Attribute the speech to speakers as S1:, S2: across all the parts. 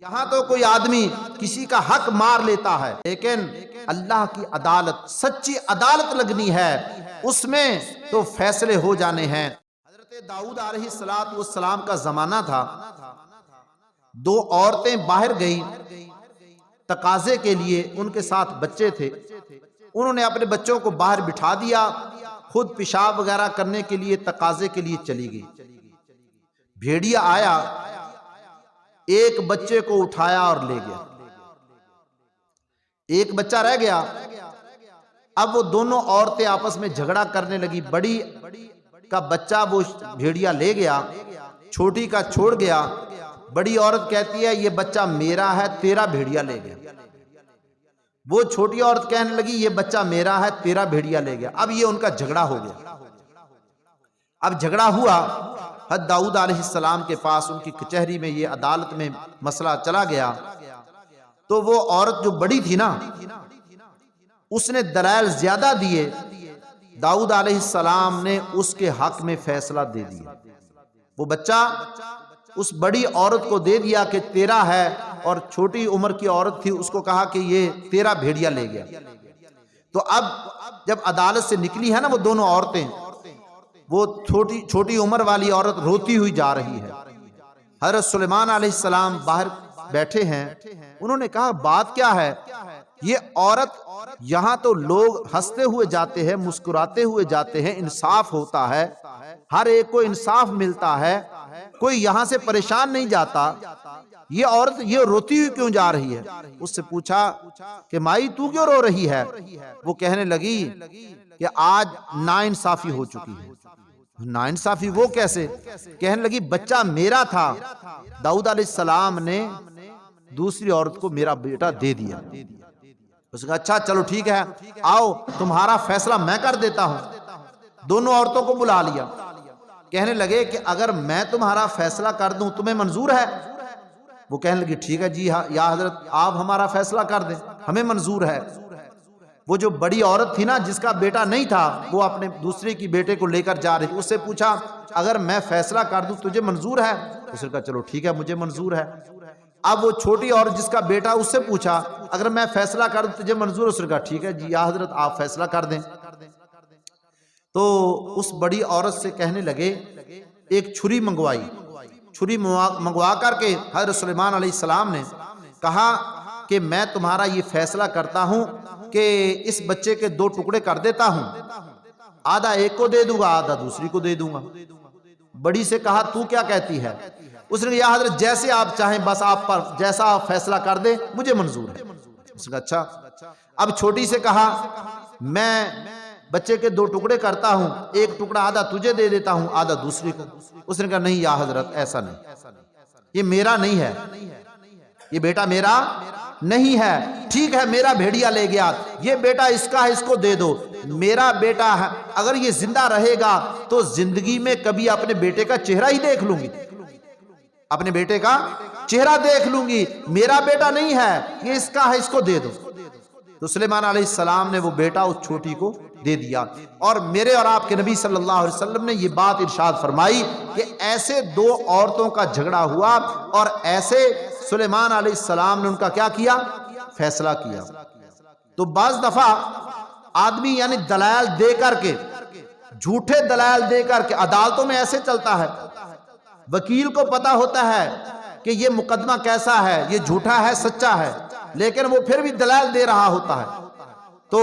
S1: یہاں تو کوئی آدمی کسی کا حق مار لیتا ہے، لیکن اللہ کی عدالت، سچی عدالت لگنی ہے، اس میں تو فیصلے ہو جانے ہیں۔ حضرت داؤد علیہ السلام کا زمانہ تھا، دو عورتیں باہر گئی تقاضے کے لیے، ان کے ساتھ بچے تھے، انہوں نے اپنے بچوں کو باہر بٹھا دیا، خود پیشاب وغیرہ کرنے کے لیے تقاضے کے لیے چلی گئی۔ بھیڑیا آیا، ایک بچے کو اٹھایا اور لے گیا، ایک بچہ رہ گیا۔ اب وہ دونوں عورتیں آپس میں جھگڑا کرنے لگی، بڑی کا بچہ وہ بھیڑیا لے گیا، چھوٹی کا چھوڑ گیا۔ بڑی عورت کہتی ہے یہ بچہ میرا ہے، تیرا بھیڑیا لے گیا۔ وہ چھوٹی عورت کہنے لگی یہ بچہ میرا ہے، تیرا بھیڑیا لے گیا۔ اب یہ ان کا جھگڑا ہو گیا۔ اب جھگڑا ہوا، حضرت داؤد علیہ السلام کے پاس ان کی کچہری میں یہ عدالت میں مسئلہ چلا گیا۔ تو وہ عورت جو بڑی تھی نا، اس نے دلائل زیادہ دیے، داؤد علیہ السلام نے اس کے حق میں فیصلہ دے دیا۔ وہ بچہ اس بڑی عورت کو دے دیا کہ تیرا ہے، اور چھوٹی عمر کی عورت تھی اس کو کہا کہ یہ تیرا بھیڑیا لے گیا۔ تو اب جب عدالت سے نکلی ہے نا وہ دونوں عورتیں، وہ چھوٹی عمر والی عورت روتی ہوئی جا رہی ہے۔ حضرت سلیمان علیہ السلام باہر بیٹھے ہیں، انہوں نے کہا بات کیا ہے؟ یہ عورت، یہاں تو لوگ ہنستے ہوئے جاتے ہیں، مسکراتے ہوئے جاتے ہیں، انصاف ہوتا ہے، ہر ایک کو انصاف ملتا ہے، کوئی یہاں سے پریشان نہیں جاتا، یہ عورت یہ روتی ہوئی کیوں جا رہی ہے؟ اس سے پوچھا کہ مائی تو کیوں رو رہی ہے؟ وہ کہنے لگی کہ آج ناانصافی ہو چکی ہے۔ ناانصافی وہ کیسے؟ کہنے لگی بچہ میرا تھا، داؤد علیہ السلام نے دوسری عورت کو میرا بیٹا دے دیا۔ اس نے کہا اچھا چلو ٹھیک ہے، آؤ تمہارا فیصلہ میں کر دیتا ہوں۔ دونوں عورتوں کو بلا لیا، کہنے لگے کہ اگر میں تمہارا فیصلہ کر دوں تمہیں منظور ہے؟ وہ کہنے لگی ٹھیک ہے جی ہاں یا حضرت، آپ ہمارا فیصلہ کر دیں، ہمیں منظور ہے۔ وہ جو بڑی عورت تھی نا جس کا بیٹا نہیں تھا، وہ اپنے دوسرے کی بیٹے کو لے کر جا رہی تھی، اس سے پوچھا اگر میں فیصلہ کر دوں تجھے منظور ہے؟ اس نے کہا چلو ٹھیک ہے مجھے منظور ہے۔ اب وہ چھوٹی عورت جس کا بیٹا، اس سے پوچھا اگر میں فیصلہ کر دوں تجھے منظور؟ اس نے کہا ٹھیک ہے جی یا حضرت آپ فیصلہ کر دیں۔ تو اس بڑی عورت سے کہنے لگے، ایک چھری منگوائی، چھری منگوا کر کے حضرت سلیمان علیہ السلام نے کہا کہ میں تمہارا یہ فیصلہ کرتا ہوں کہ اس بچے کے دو ٹکڑے کر دیتا ہوں، آدھا ایک کو دے دوں گا، آدھا دوسری کو دے دوں گا۔ بڑی سے کہا تو کیا کہتی ہے؟ اس نے کہا یا حضرت جیسے آپ چاہیں، بس آپ پر جیسا آپ فیصلہ کر دیں مجھے منظور ہے۔ اس نے کہا اچھا۔ اب چھوٹی سے کہا میں بچے کے دو ٹکڑے کرتا ہوں، ایک ٹکڑا آدھا تجھے دے دیتا ہوں، آدھا دوسری کو۔ اس نے کہا نہیں یا حضرت ایسا نہیں، یہ میرا نہیں ہے، یہ بیٹا میرا نہیں ہے۔ ٹھیک ہے میرا بھیڑیا لے گیا، یہ بیٹا اس کا ہے، اس کو دے دو۔ میرا بیٹا ہے، اگر یہ زندہ رہے گا تو زندگی میں کبھی اپنے بیٹے کا چہرہ ہی دیکھ لوں گی، اپنے بیٹے کا چہرہ دیکھ لوں گی، میرا بیٹا نہیں ہے، یہ اس کا ہے، اس کو دے دو۔ تو سلیمان علیہ السلام نے وہ بیٹا اس چھوٹی کو دے دیا۔ اور میرے اور آپ کے نبی صلی اللہ علیہ وسلم نے یہ بات ارشاد فرمائی کہ ایسے دو عورتوں کا جھگڑا ہوا اور ایسے سلیمان علیہ السلام نے ان کا کیا کیا؟ فیصلہ کیا۔ تو بعض دفعہ آدمی یعنی دلائل دے کر کے، جھوٹے دلائل دے کر کے، عدالتوں میں ایسے چلتا ہے، وکیل کو پتا ہوتا ہے کہ یہ مقدمہ کیسا ہے، یہ جھوٹا ہے سچا ہے، لیکن وہ پھر بھی دلائل دے رہا ہوتا ہے۔ تو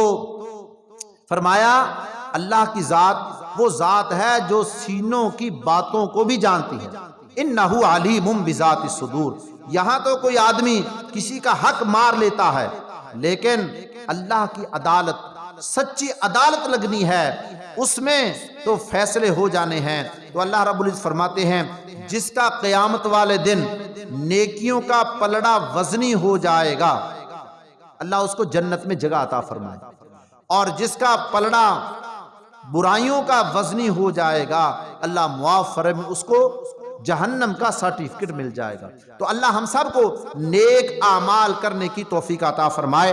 S1: فرمایا اللہ کی ذات وہ ذات ہے جو سینوں کی باتوں کو بھی جانتی ہے، انہ علیم بذات الصدور۔ یہاں تو کوئی آدمی کسی کا حق مار لیتا ہے، لیکن اللہ کی عدالت، سچی عدالت لگنی ہے، اس میں تو فیصلے ہو جانے ہیں۔ تو اللہ رب العزت فرماتے ہیں جس کا قیامت والے دن نیکیوں کا پلڑا وزنی ہو جائے گا، اللہ اس کو جنت میں جگہ عطا فرمائے، اور جس کا پلڑا برائیوں کا وزنی ہو جائے گا، اللہ معاف فرمائے، اس کو جہنم کا سرٹیفکیٹ مل جائے گا۔ تو اللہ ہم سب کو نیک اعمال کرنے کی توفیق عطا فرمائے۔